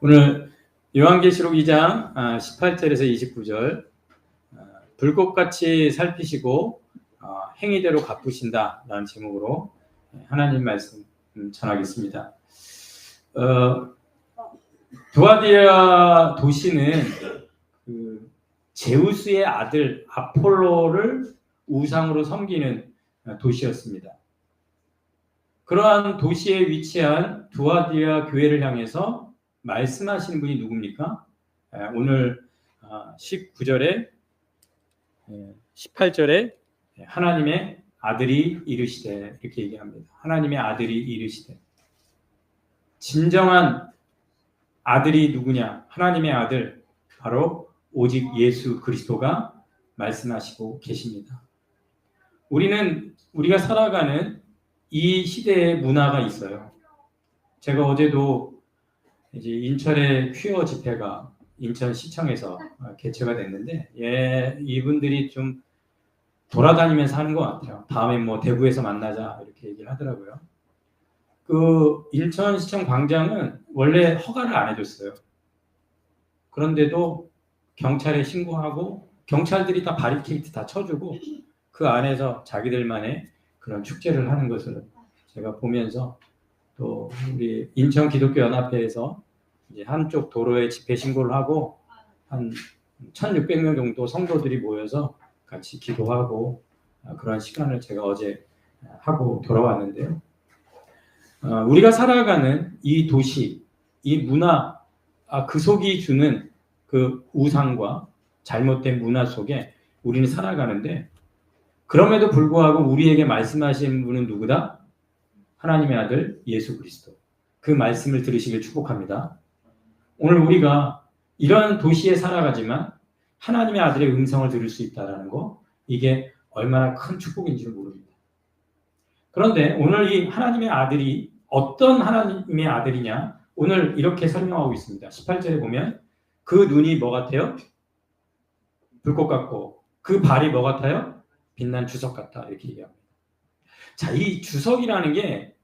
오늘 요한계시록 2장 18절에서 29절 불꽃같이 살피시고 행위대로 갚으신다라는 제목으로 하나님 말씀 전하겠습니다. 두아디아 도시는 제우스의 아들 아폴로를 우상으로 섬기는 도시였습니다. 그러한 도시에 위치한 두아디아 교회를 향해서 말씀하시는 분이 누굽니까? 오늘 19절에 18절에 하나님의 아들이 이르시되 이렇게 얘기합니다. 하나님의 아들이 이르시되. 진정한 아들이 누구냐? 하나님의 아들, 바로 오직 예수 그리스도가 말씀하시고 계십니다. 우리가 살아가는 이 시대의 문화가 있어요. 제가 어제도 이제 인천의 퀴어 집회가 인천시청에서 개최가 됐는데, 이분들이 좀 돌아다니면서 하는 것 같아요. 다음에 뭐 대구에서 만나자 이렇게 얘기를 하더라고요. 그 인천시청 광장은 원래 허가를 안 해줬어요. 그런데도 경찰에 신고하고 경찰들이 다 바리케이트 다 쳐주고 그 안에서 자기들만의 그런 축제를 하는 것을 제가 보면서, 또 우리 인천 기독교 연합회에서 이제 한쪽 도로에 집회 신고를 하고 한 1,600명 정도 성도들이 모여서 같이 기도하고 그런 시간을 제가 어제 하고 돌아왔는데요. 우리가 살아가는 이 도시, 이 문화, 그 속이 주는 그 우상과 잘못된 문화 속에 우리는 살아가는데, 그럼에도 불구하고 우리에게 말씀하신 분은 누구다? 하나님의 아들 예수 그리스도. 그 말씀을 들으시길 축복합니다. 오늘 우리가 이런 도시에 살아가지만 하나님의 아들의 음성을 들을 수 있다는 거, 이게 얼마나 큰 축복인지를 모릅니다. 그런데 오늘 이 하나님의 아들이 어떤 하나님의 아들이냐? 오늘 이렇게 설명하고 있습니다. 18절에 보면 그 눈이 뭐 같아요? 불꽃 같고 그 발이 뭐 같아요? 빛난 주석 같다, 이렇게 얘기합니다. 자, 이 주석이라는 게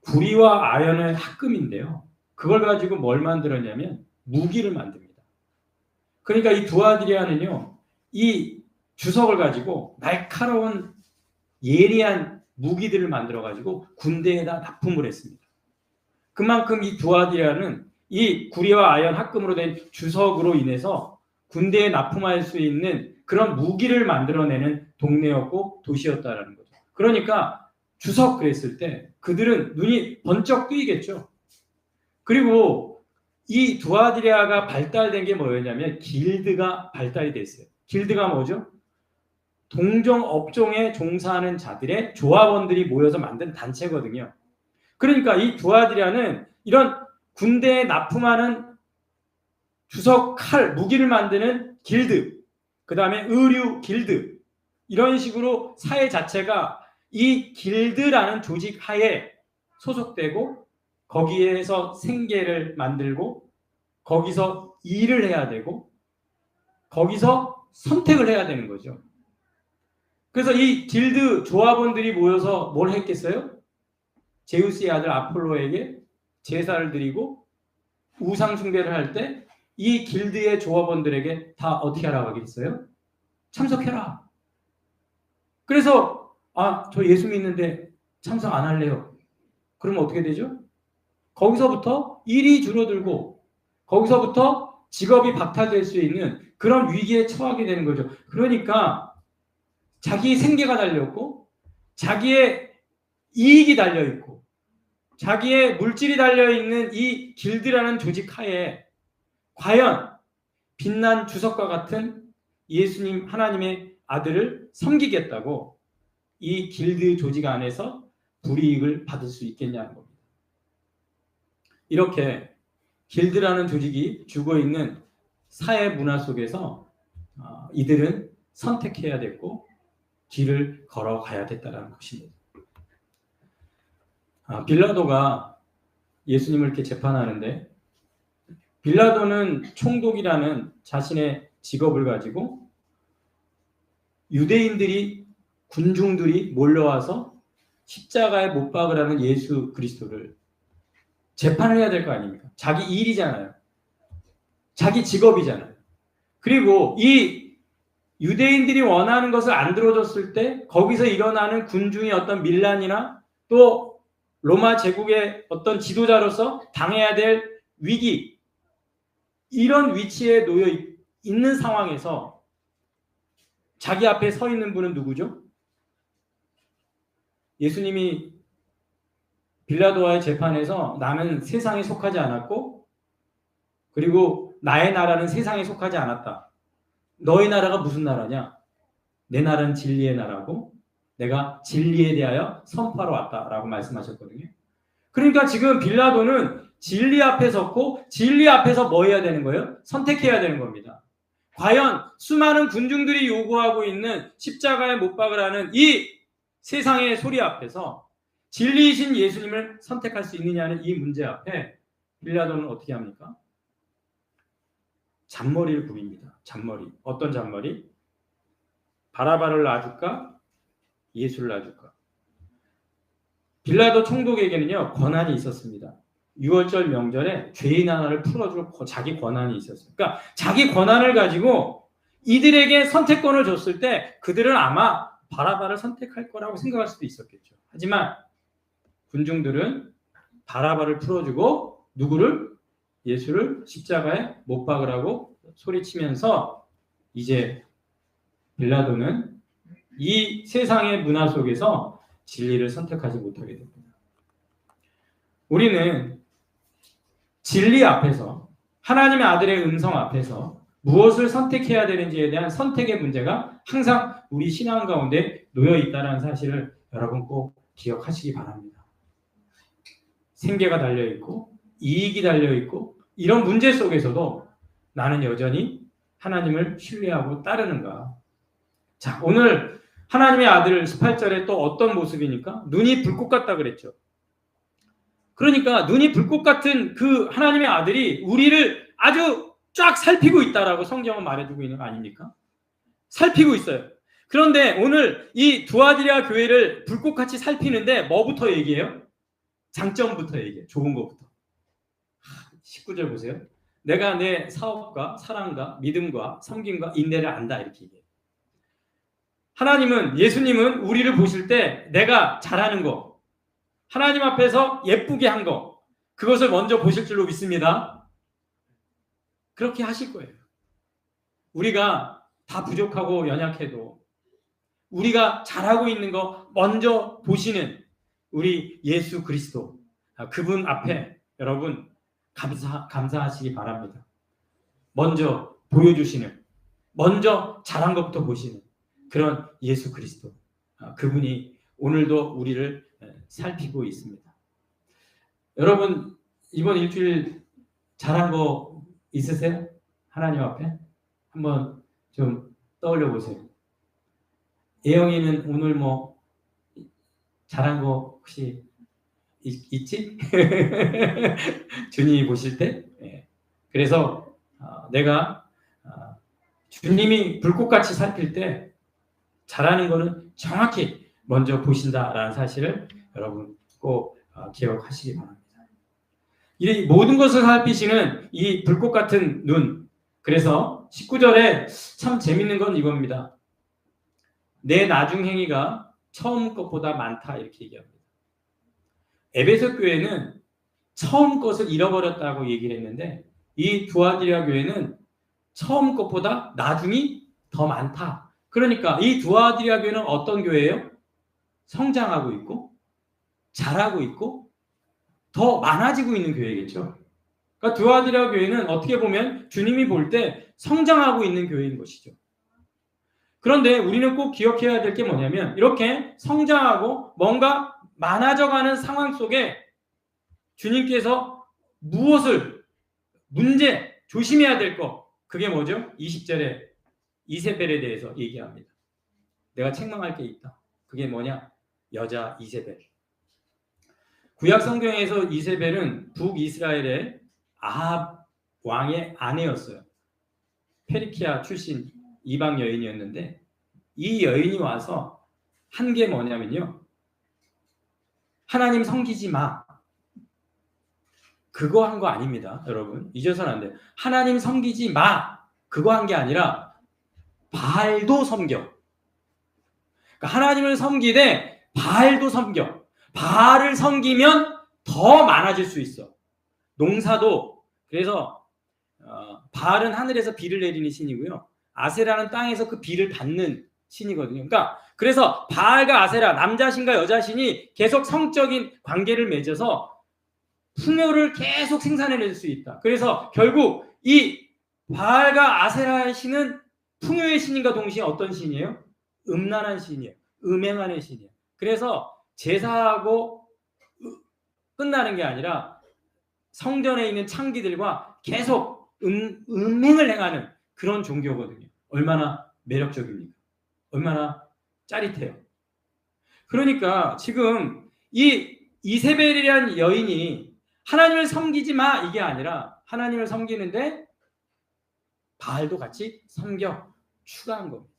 구리와 아연의 합금인데요. 그걸 가지고 뭘 만들었냐면 무기를 만듭니다. 그러니까 이 두아디아는요, 이 주석을 가지고 날카로운 예리한 무기들을 만들어 가지고 군대에다 납품을 했습니다. 그만큼 이 두아디아는 이 구리와 아연 합금으로 된 주석으로 인해서 군대에 납품할 수 있는 그런 무기를 만들어내는 동네였고 도시였다라는 거죠. 그러니까 주석 그랬을 때 그들은 눈이 번쩍 뜨이겠죠. 그리고 이 두아디아가 발달된 게 뭐였냐면 길드가 발달이 됐어요. 길드가 뭐죠? 동종 업종에 종사하는 자들의 조합원들이 모여서 만든 단체거든요. 그러니까 이 두아디아는 이런 군대에 납품하는 주석, 칼, 무기를 만드는 길드, 그 다음에 의류 길드, 이런 식으로 사회 자체가 이 길드라는 조직 하에 소속되고 거기에서 생계를 만들고 거기서 일을 해야 되고 거기서 선택을 해야 되는 거죠. 그래서 이 길드 조합원들이 모여서 뭘 했겠어요? 제우스의 아들 아폴로에게 제사를 드리고 우상 숭배를 할 때 이 길드의 조합원들에게 다 어떻게 하라고 하겠어요? 참석해라. 그래서 저 예수 믿는데 참석 안 할래요. 그러면 어떻게 되죠? 거기서부터 일이 줄어들고 거기서부터 직업이 박탈될 수 있는 그런 위기에 처하게 되는 거죠. 그러니까 자기 생계가 달려있고 자기의 이익이 달려있고 자기의 물질이 달려있는 이 길드라는 조직 하에 과연 빛난 주석과 같은 예수님 하나님의 아들을 섬기겠다고 이 길드 조직 안에서 불이익을 받을 수 있겠냐는 겁니다. 이렇게 길드라는 조직이 죽어있는 사회 문화 속에서 이들은 선택해야 됐고 길을 걸어가야 됐다는 것입니다. 빌라도가 예수님을 이렇게 재판하는데, 빌라도는 총독이라는 자신의 직업을 가지고 유대인들이, 군중들이 몰려와서 십자가에 못 박으라는 예수 그리스도를 재판을 해야 될 거 아닙니까? 자기 일이잖아요. 자기 직업이잖아요. 그리고 이 유대인들이 원하는 것을 안 들어줬을 때 거기서 일어나는 군중의 어떤 밀란이나 또 로마 제국의 어떤 지도자로서 당해야 될 위기, 이런 위치에 놓여 있는 상황에서 자기 앞에 서 있는 분은 누구죠? 예수님이 빌라도와의 재판에서 나는 세상에 속하지 않았고 그리고 나의 나라는 세상에 속하지 않았다. 너희 나라가 무슨 나라냐? 내 나라는 진리의 나라고 내가 진리에 대하여 선포하러 왔다라고 말씀하셨거든요. 그러니까 지금 빌라도는 진리 앞에 섰고 진리 앞에서 뭐 해야 되는 거예요? 선택해야 되는 겁니다. 과연 수많은 군중들이 요구하고 있는 십자가에 못 박으라는 이 세상의 소리 앞에서 진리이신 예수님을 선택할 수 있느냐는 이 문제 앞에 빌라도는 어떻게 합니까? 잔머리를 부립니다. 잔머리. 어떤 잔머리? 바라바를 놔줄까? 예수를 놔줄까? 빌라도 총독에게는요, 권한이 있었습니다. 6월절 명절에 죄인 하나를 풀어줄 자기 권한이 있었어요. 그러니까 자기 권한을 가지고 이들에게 선택권을 줬을 때 그들은 아마 바라바를 선택할 거라고 생각할 수도 있었겠죠. 하지만 군중들은 바라바를 풀어주고 누구를? 예수를 십자가에 못 박으라고 소리치면서 이제 빌라도는 이 세상의 문화 속에서 진리를 선택하지 못하게 됩니다. 우리는 진리 앞에서 하나님의 아들의 음성 앞에서 무엇을 선택해야 되는지에 대한 선택의 문제가 항상 우리 신앙 가운데 놓여 있다는 사실을 여러분 꼭 기억하시기 바랍니다. 생계가 달려있고 이익이 달려있고 이런 문제 속에서도 나는 여전히 하나님을 신뢰하고 따르는가. 자, 오늘 하나님의 아들 18절에 또 어떤 모습이니까? 눈이 불꽃 같다 그랬죠. 그러니까 눈이 불꽃 같은 그 하나님의 아들이 우리를 아주 쫙 살피고 있다라고 성경은 말해주고 있는 거 아닙니까? 살피고 있어요. 그런데 오늘 이 두아디라 교회를 불꽃같이 살피는데 뭐부터 얘기해요? 장점부터 얘기해요. 좋은 것부터. 19절 보세요. 내가 내 사업과 사랑과 믿음과 섬김과 인내를 안다 이렇게 얘기해요. 하나님은, 예수님은 우리를 보실 때 내가 잘하는 거, 하나님 앞에서 예쁘게 한 거, 그것을 먼저 보실 줄로 믿습니다. 그렇게 하실 거예요. 우리가 다 부족하고 연약해도 우리가 잘하고 있는 거 먼저 보시는 우리 예수 그리스도, 그분 앞에 여러분 감사하시기 바랍니다. 먼저 보여주시는, 먼저 잘한 것부터 보시는 그런 예수 그리스도, 그분이 오늘도 우리를 살피고 있습니다. 여러분 이번 일주일 잘한 거 있으세요? 하나님 앞에 한번 좀 떠올려 보세요. 예영이는 오늘 뭐 잘한 거 혹시 있지? 주님이 보실 때. 그래서 내가 주님이 불꽃같이 살필 때 잘하는 거는 정확히 먼저 보신다라는 사실을 여러분 꼭 기억하시기 바랍니다. 이 모든 것을 살피시는 이 불꽃 같은 눈. 그래서 19절에 참 재밌는 건 이겁니다. 내 나중 행위가 처음 것보다 많다 이렇게 얘기합니다. 에베소 교회는 처음 것을 잃어버렸다고 얘기를 했는데 이 두아디라 교회는 처음 것보다 나중이 더 많다. 그러니까 이 두아디라 교회는 어떤 교회예요? 성장하고 있고 잘하고 있고 더 많아지고 있는 교회겠죠. 그러니까 두아디라 교회는 어떻게 보면 주님이 볼 때 성장하고 있는 교회인 것이죠. 그런데 우리는 꼭 기억해야 될 게 뭐냐면 이렇게 성장하고 뭔가 많아져가는 상황 속에 주님께서 무엇을 문제 조심해야 될 것 그게 뭐죠? 20절에 이세벨에 대해서 얘기합니다. 내가 책망할 게 있다. 그게 뭐냐? 여자 이세벨. 구약 성경에서 이세벨은 북이스라엘의 아합 왕의 아내였어요. 페르키아 출신 이방 여인이었는데 이 여인이 와서 한 게 뭐냐면요. 하나님 섬기지 마. 그거 한 거 아닙니다. 여러분 잊어서는 안 돼요. 하나님 섬기지 마 그거 한 게 아니라 바알도 섬겨. 그러니까 하나님을 섬기되 바알도 섬겨. 바알을 섬기면 더 많아질 수 있어. 농사도 그래서 바알은 하늘에서 비를 내리는 신이고요. 아세라는 땅에서 그 비를 받는 신이거든요. 그러니까 그래서 바알과 아세라 남자신과 여자신이 계속 성적인 관계를 맺어서 풍요를 계속 생산해낼 수 있다. 그래서 결국 이 바알과 아세라의 신은 풍요의 신인과 동시에 어떤 신이에요? 음란한 신이에요. 음행하는 신이에요. 그래서 제사하고 끝나는 게 아니라 성전에 있는 창기들과 계속 음행을 행하는 그런 종교거든요. 얼마나 매력적입니까? 얼마나 짜릿해요. 그러니까 지금 이 이세벨이라는 여인이 하나님을 섬기지 마 이게 아니라 하나님을 섬기는데 바알도 같이 섬겨 추가한 겁니다.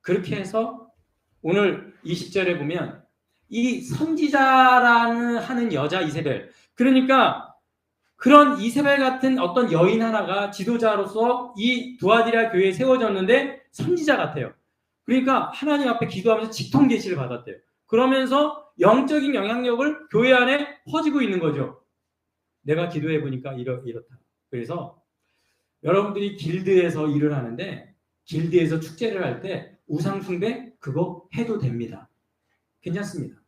그렇게 해서 오늘 20절에 보면 이 선지자라는 하는 여자 이세벨 그러니까 그런 이세벨 같은 어떤 여인 하나가 지도자로서 이 두아디라 교회에 세워졌는데 선지자 같아요. 그러니까 하나님 앞에 기도하면서 직통 계시를 받았대요. 그러면서 영적인 영향력을 교회 안에 퍼지고 있는 거죠. 내가 기도해 보니까 이렇다. 그래서 여러분들이 길드에서 일을 하는데 길드에서 축제를 할 때 우상 숭배 그거 해도 됩니다. 괜찮습니다.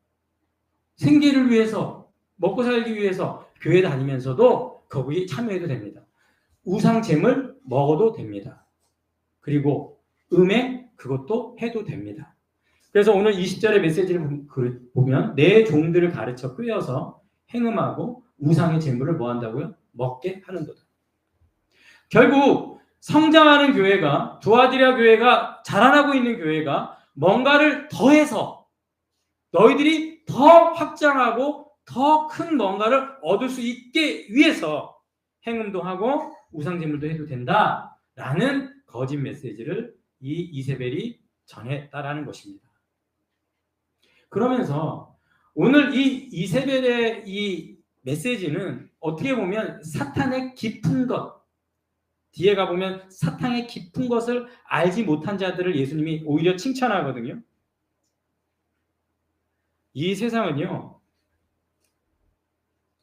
생계를 위해서 먹고 살기 위해서 교회 다니면서도 거기에 참여해도 됩니다. 우상 잼을 먹어도 됩니다. 그리고 음행 그것도 해도 됩니다. 그래서 오늘 20절의 메시지를 보면 내 종들을 가르쳐 끄어서 행음하고 우상의 재물을 뭐 한다고요? 먹게 하는도다. 결국 성장하는 교회가 두아디라 교회가 자라나고 있는 교회가 뭔가를 더해서 너희들이 더 확장하고 더 큰 뭔가를 얻을 수 있게 위해서 행음도 하고 우상 재물도 해도 된다라는 거짓 메시지를 이 이세벨이 전했다라는 것입니다. 그러면서 오늘 이 이세벨의 이 메시지는 어떻게 보면 사탄의 깊은 것 뒤에 가보면 사탄의 깊은 것을 알지 못한 자들을 예수님이 오히려 칭찬하거든요. 이 세상은요.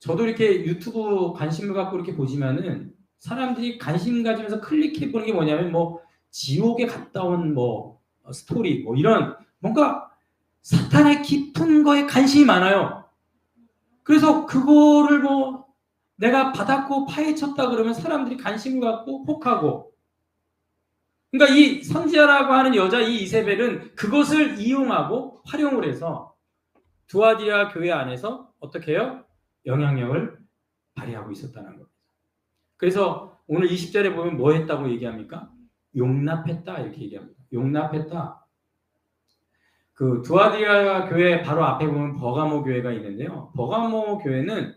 저도 이렇게 유튜브 관심을 갖고 이렇게 보지만은 사람들이 관심 가지면서 클릭해 보는 게 뭐냐면 뭐 지옥에 갔다 온 뭐 스토리 뭐 이런 뭔가 사탄의 깊은 거에 관심이 많아요. 그래서 그거를 뭐 내가 받았고 파헤쳤다 그러면 사람들이 관심을 갖고 혹하고 그러니까 이 선지자라고 하는 여자 이 이세벨은 그것을 이용하고 활용을 해서 두아디라 교회 안에서 어떻게 해요? 영향력을 발휘하고 있었다는 겁니다. 그래서 오늘 20절에 보면 뭐 했다고 얘기합니까? 용납했다 이렇게 얘기합니다. 용납했다. 그 두아디라 교회 바로 앞에 보면 버가모 교회가 있는데요. 버가모 교회는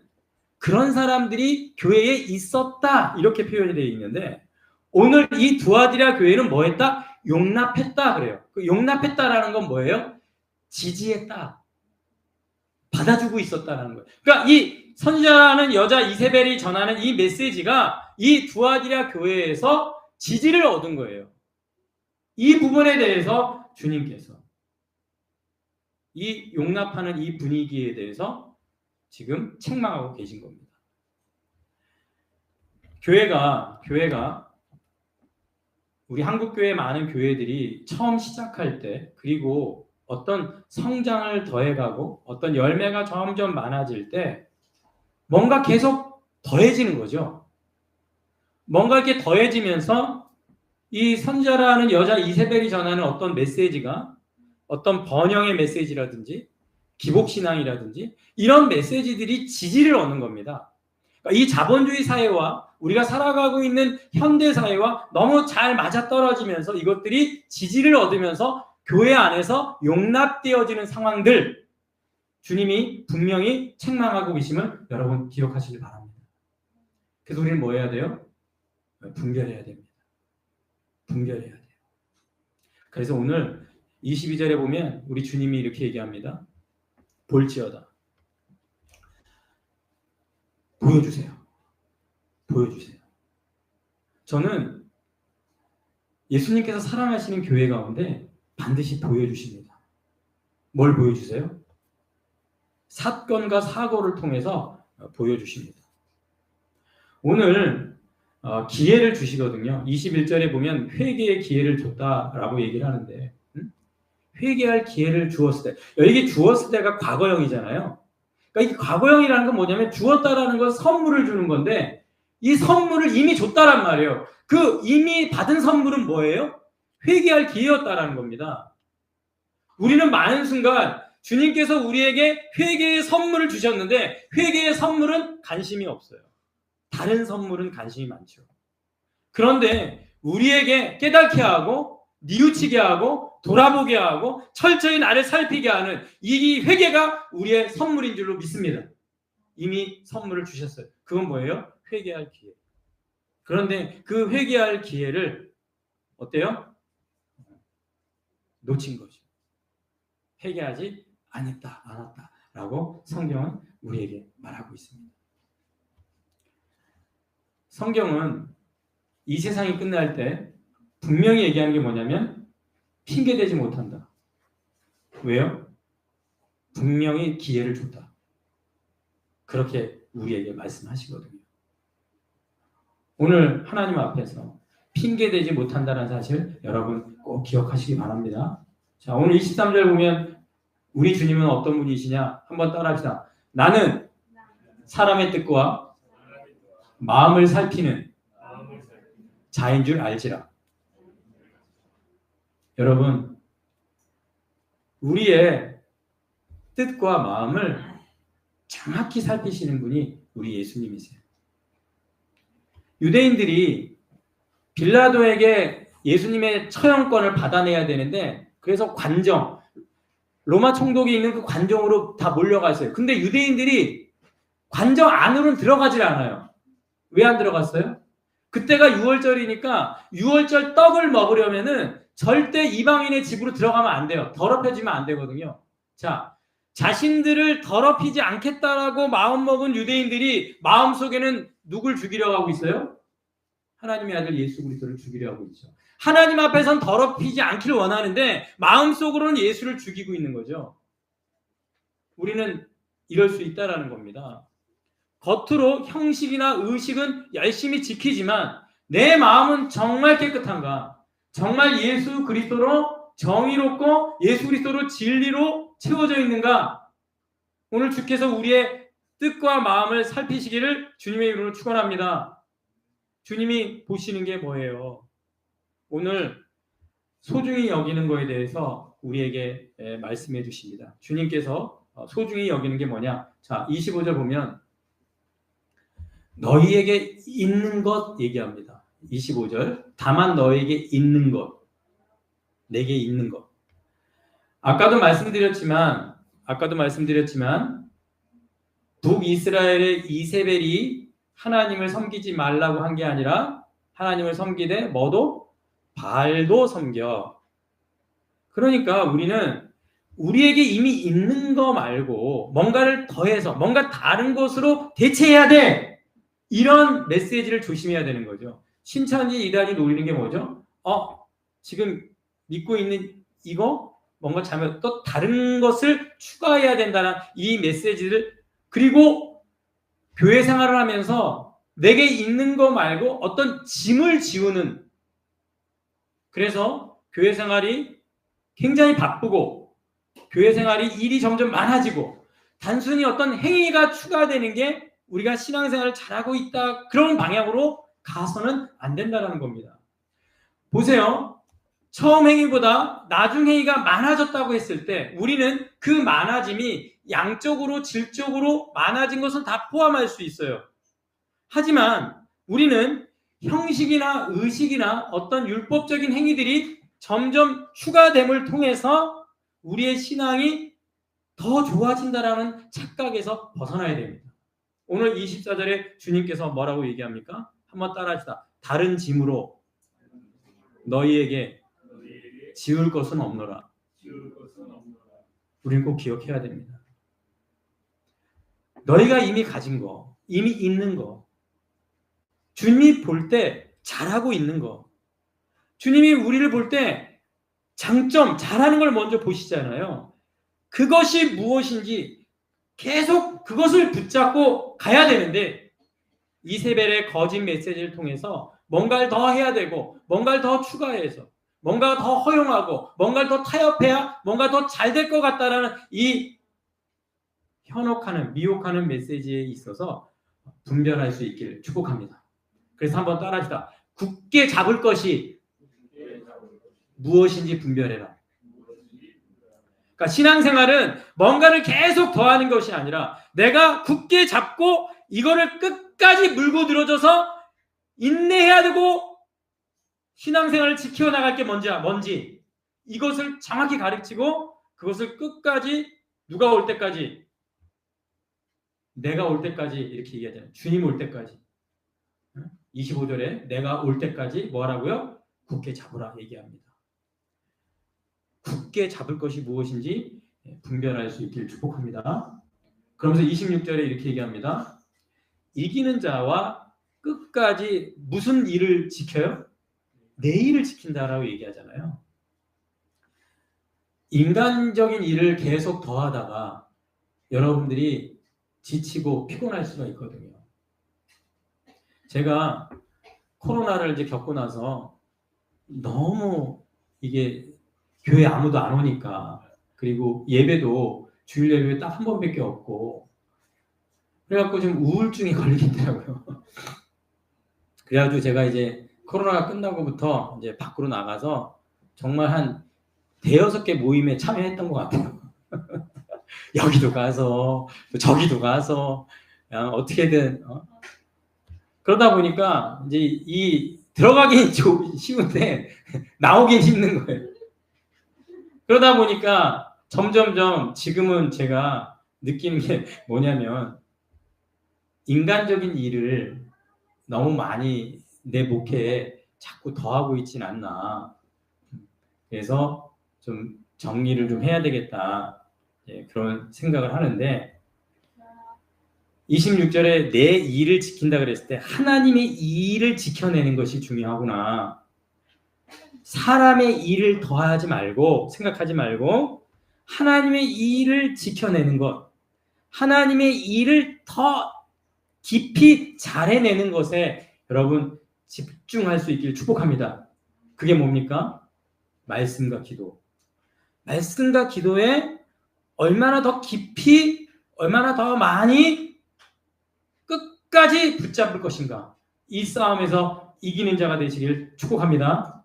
그런 사람들이 교회에 있었다 이렇게 표현이 되어 있는데 오늘 이 두아디라 교회는 뭐 했다? 용납했다 그래요. 그 용납했다라는 건 뭐예요? 지지했다. 받아주고 있었다라는 거예요. 그러니까 이 선지자라는 여자 이세벨이 전하는 이 메시지가 이 두아디라 교회에서 지지를 얻은 거예요. 이 부분에 대해서 주님께서 이 용납하는 이 분위기에 대해서 지금 책망하고 계신 겁니다. 교회가 우리 한국교회 많은 교회들이 처음 시작할 때 그리고 어떤 성장을 더해가고 어떤 열매가 점점 많아질 때 뭔가 계속 더해지는 거죠. 뭔가 이렇게 더해지면서 이 선지자라는 여자 이세벨이 전하는 어떤 메시지가 어떤 번영의 메시지라든지 기복신앙이라든지 이런 메시지들이 지지를 얻는 겁니다. 그러니까 이 자본주의 사회와 우리가 살아가고 있는 현대 사회와 너무 잘 맞아떨어지면서 이것들이 지지를 얻으면서 교회 안에서 용납되어지는 상황들 주님이 분명히 책망하고 계심을 여러분 기억하시길 바랍니다. 그래서 우리는 뭐 해야 돼요? 분별해야 됩니다. 분별해야 돼요. 그래서 오늘 22절에 보면 우리 주님이 이렇게 얘기합니다. 볼지어다. 보여주세요. 보여주세요. 저는 예수님께서 사랑하시는 교회 가운데 반드시 보여주십니다. 뭘 보여주세요? 사건과 사고를 통해서 보여주십니다. 오늘 기회를 주시거든요. 21절에 보면 회개의 기회를 줬다라고 얘기를 하는데 회개할 기회를 주었을 때, 여기 주었을 때가 과거형이잖아요. 그러니까 이 과거형이라는 건 뭐냐면 주었다라는 건 선물을 주는 건데 이 선물을 이미 줬다란 말이에요. 그 이미 받은 선물은 뭐예요? 회개할 기회였다라는 겁니다. 우리는 많은 순간 주님께서 우리에게 회개의 선물을 주셨는데 회개의 선물은 관심이 없어요. 다른 선물은 관심이 많죠. 그런데 우리에게 깨닫게 하고 뉘우치게 하고 돌아보게 하고 철저히 나를 살피게 하는 이 회개가 우리의 선물인 줄로 믿습니다. 이미 선물을 주셨어요. 그건 뭐예요? 회개할 기회. 그런데 그 회개할 기회를 어때요? 놓친 거죠. 회개하지 않았다라고 성경은 우리에게 말하고 있습니다. 성경은 이 세상이 끝날 때 분명히 얘기하는 게 뭐냐면 핑계대지 못한다. 왜요? 분명히 기회를 줬다. 그렇게 우리에게 말씀하시거든요. 오늘 하나님 앞에서 핑계대지 못한다는 사실 여러분 꼭 기억하시기 바랍니다. 자, 오늘 23절 보면 우리 주님은 어떤 분이시냐? 한번 따라합시다. 나는 사람의 뜻과 마음을 살피는 자인 줄 알지라. 여러분, 우리의 뜻과 마음을 정확히 살피시는 분이 우리 예수님이세요. 유대인들이 빌라도에게 예수님의 처형권을 받아내야 되는데 그래서 관정, 로마 총독이 있는 그 관정으로 다 몰려갔어요. 근데 유대인들이 관정 안으로는 들어가질 않아요. 왜 안 들어갔어요? 그때가 6월절이니까 6월절 떡을 먹으려면은 절대 이방인의 집으로 들어가면 안 돼요. 더럽혀지면 안 되거든요. 자, 자신들을 더럽히지 않겠다라고 마음먹은 유대인들이 마음속에는 누굴 죽이려고 하고 있어요? 하나님의 아들 예수 그리스도를 죽이려 하고 있죠. 하나님 앞에선 더럽히지 않기를 원하는데 마음속으로는 예수를 죽이고 있는 거죠. 우리는 이럴 수 있다라는 겁니다. 겉으로 형식이나 의식은 열심히 지키지만 내 마음은 정말 깨끗한가? 정말 예수 그리스도로 정의롭고 예수 그리스도로 진리로 채워져 있는가? 오늘 주께서 우리의 뜻과 마음을 살피시기를 주님의 이름으로 축원합니다. 주님이 보시는 게 뭐예요? 오늘 소중히 여기는 거에 대해서 우리에게 말씀해 주십니다. 주님께서 소중히 여기는 게 뭐냐? 자, 25절 보면 너희에게 있는 것 얘기합니다. 25절. 다만 너에게 있는 것. 내게 있는 것. 아까도 말씀드렸지만 북이스라엘의 이세벨이 하나님을 섬기지 말라고 한 게 아니라 하나님을 섬기되 뭐도? 바알도 섬겨. 그러니까 우리는 우리에게 이미 있는 거 말고 뭔가를 더해서 뭔가 다른 것으로 대체해야 돼. 이런 메시지를 조심해야 되는 거죠. 신천지 이단이 노리는 게 뭐죠? 지금 믿고 있는 이거 뭔가 잘못 또 다른 것을 추가해야 된다는 이 메시지를 그리고 교회 생활을 하면서 내게 있는 거 말고 어떤 짐을 지우는 그래서 교회 생활이 굉장히 바쁘고 교회 생활이 일이 점점 많아지고 단순히 어떤 행위가 추가되는 게 우리가 신앙생활을 잘하고 있다 그런 방향으로 가서는 안 된다는 겁니다. 보세요. 처음 행위보다 나중 행위가 많아졌다고 했을 때 우리는 그 많아짐이 양적으로 질적으로 많아진 것을 다 포함할 수 있어요. 하지만 우리는 형식이나 의식이나 어떤 율법적인 행위들이 점점 추가됨을 통해서 우리의 신앙이 더 좋아진다라는 착각에서 벗어나야 됩니다. 오늘 24절에 주님께서 뭐라고 얘기합니까? 한번 따라합시다. 다른 짐으로 너희에게 지울 것은 없노라. 우리는 꼭 기억해야 됩니다. 너희가 이미 가진 거, 이미 있는 거. 주님이 볼 때 잘하고 있는 거. 주님이 우리를 볼 때 장점, 잘하는 걸 먼저 보시잖아요. 그것이 무엇인지 계속 그것을 붙잡고 가야 되는데 이세벨의 거짓 메시지를 통해서 뭔가를 더 해야 되고 뭔가를 더 추가해서 뭔가가 더 허용하고 뭔가를 더 타협해야 뭔가 더 잘 될 것 같다라는 이 현혹하는 미혹하는 메시지에 있어서 분별할 수 있기를 축복합니다. 그래서 한번 따라합시다. 굳게 잡을 것이 무엇인지 분별해라. 그러니까 신앙생활은 뭔가를 계속 더하는 것이 아니라 내가 굳게 잡고 이거를 끝까지 물고 늘어져서 인내해야 되고 신앙생활을 지켜나갈 게 뭔지 이것을 정확히 가르치고 그것을 끝까지 누가 올 때까지 내가 올 때까지 이렇게 얘기하잖아요. 주님 올 때까지. 25절에 내가 올 때까지 뭐라고요? 굳게 잡으라 얘기합니다. 굳게 잡을 것이 무엇인지 분별할 수 있기를 축복합니다. 그러면서 26절에 이렇게 얘기합니다. 이기는 자와 끝까지 무슨 일을 지켜요? 내 일을 지킨다라고 얘기하잖아요. 인간적인 일을 계속 더하다가 여러분들이 지치고 피곤할 수가 있거든요. 제가 코로나를 이제 겪고 나서 너무 이게 교회 아무도 안 오니까 그리고 예배도 주일 예배 딱 한 번밖에 없고 그래갖고 좀 우울증이 걸리겠더라고요. 그래가지고 제가 이제 코로나가 끝나고부터 이제 밖으로 나가서 정말 한 대여섯 개 모임에 참여했던 것 같아요. 여기도 가서 저기도 가서 어떻게든 그러다 보니까 이제 이 들어가긴 쉬운데 나오긴 힘든 거예요. 그러다 보니까 점점점 지금은 제가 느끼는 게 뭐냐면 인간적인 일을 너무 많이 내 목회에 자꾸 더하고 있진 않나. 그래서 좀 정리를 좀 해야 되겠다. 그런 생각을 하는데 26절에 내 일을 지킨다 그랬을 때 하나님의 일을 지켜내는 것이 중요하구나. 사람의 일을 더하지 말고 생각하지 말고 하나님의 일을 지켜내는 것, 하나님의 일을 더 깊이 잘해내는 것에 여러분 집중할 수 있기를 축복합니다. 그게 뭡니까? 말씀과 기도. 말씀과 기도에 얼마나 더 깊이, 얼마나 더 많이 끝까지 붙잡을 것인가. 이 싸움에서 이기는 자가 되시길 축복합니다.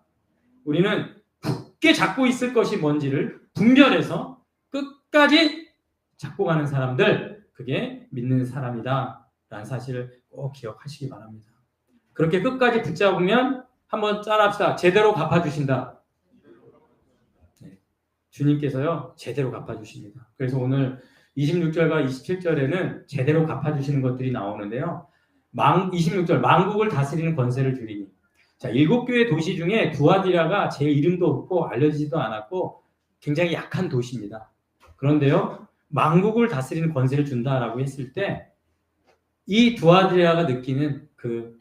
우리는 굳게 잡고 있을 것이 뭔지를 분별해서 끝까지 잡고 가는 사람들, 그게 믿는 사람이다 라는 사실을 꼭 기억하시기 바랍니다. 그렇게 끝까지 붙잡으면 한번 따라합시다. 제대로 갚아주신다. 네. 주님께서요 제대로 갚아주십니다. 그래서 오늘 26절과 27절에는 제대로 갚아주시는 것들이 나오는데요. 26절 만국을 다스리는 권세를 주리니. 자, 7교회 도시 중에 두아디라가 제 이름도 없고 알려지지도 않았고 굉장히 약한 도시입니다. 그런데요 만국을 다스리는 권세를 준다라고 했을 때 이 두아디라가 느끼는 그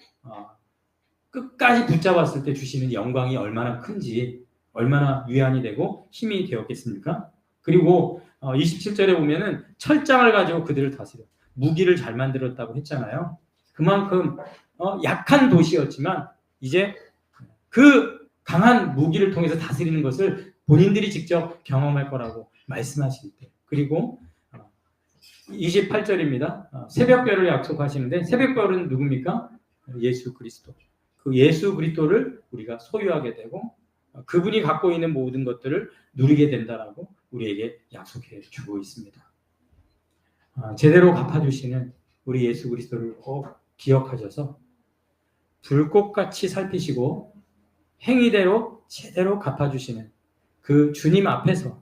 끝까지 붙잡았을 때 주시는 영광이 얼마나 큰지 얼마나 위안이 되고 힘이 되었겠습니까? 그리고 27절에 보면은 철장을 가지고 그들을 다스려 무기를 잘 만들었다고 했잖아요. 그만큼 약한 도시였지만 이제 그 강한 무기를 통해서 다스리는 것을 본인들이 직접 경험할 거라고 말씀하실 때 그리고 28절입니다. 새벽별을 약속하시는데 새벽별은 누굽니까? 예수 그리스도. 그 예수 그리스도를 우리가 소유하게 되고 그분이 갖고 있는 모든 것들을 누리게 된다라고 우리에게 약속해 주고 있습니다. 제대로 갚아주시는 우리 예수 그리스도를 꼭 기억하셔서 불꽃같이 살피시고 행위대로 제대로 갚아주시는 그 주님 앞에서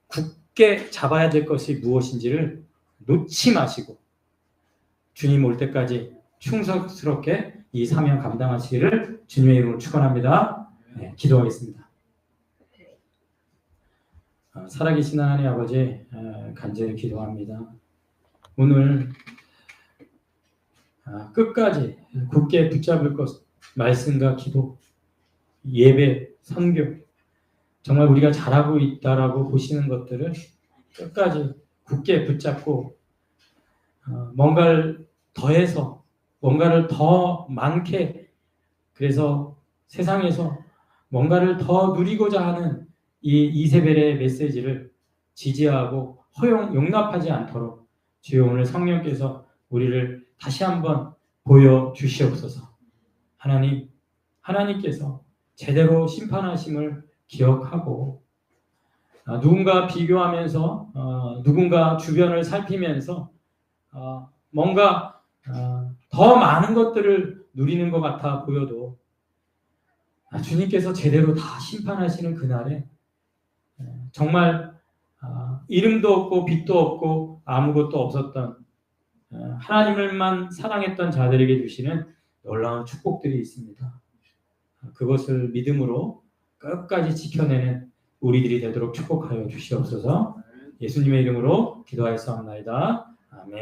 굳게 잡아야 될 것이 무엇인지를 놓지 마시고 주님 올 때까지 충성스럽게 이 사명 감당하시기를 주님의 이름으로 축원합니다. 네, 기도하겠습니다. 살아계신 하나님 아버지 간절히 기도합니다. 오늘 끝까지 굳게 붙잡을 것, 말씀과 기도, 예배, 선교, 정말 우리가 잘하고 있다라고 보시는 것들을 끝까지 굳게 붙잡고 뭔가를 더해서 뭔가를 더 많게, 그래서 세상에서 뭔가를 더 누리고자 하는 이 이세벨의 메시지를 지지하고 용납하지 않도록 주여 오늘 성령께서 우리를 다시 한번 보여주시옵소서. 하나님께서 제대로 심판하심을 기억하고 누군가 비교하면서 누군가 주변을 살피면서 뭔가 더 많은 것들을 누리는 것 같아 보여도 주님께서 제대로 다 심판하시는 그날에 정말 이름도 없고 빛도 없고 아무것도 없었던 하나님을만 사랑했던 자들에게 주시는 놀라운 축복들이 있습니다. 그것을 믿음으로 끝까지 지켜내는 우리들이 되도록 축복하여 주시옵소서. 예수님의 이름으로 기도하였사옵나이다. 아멘.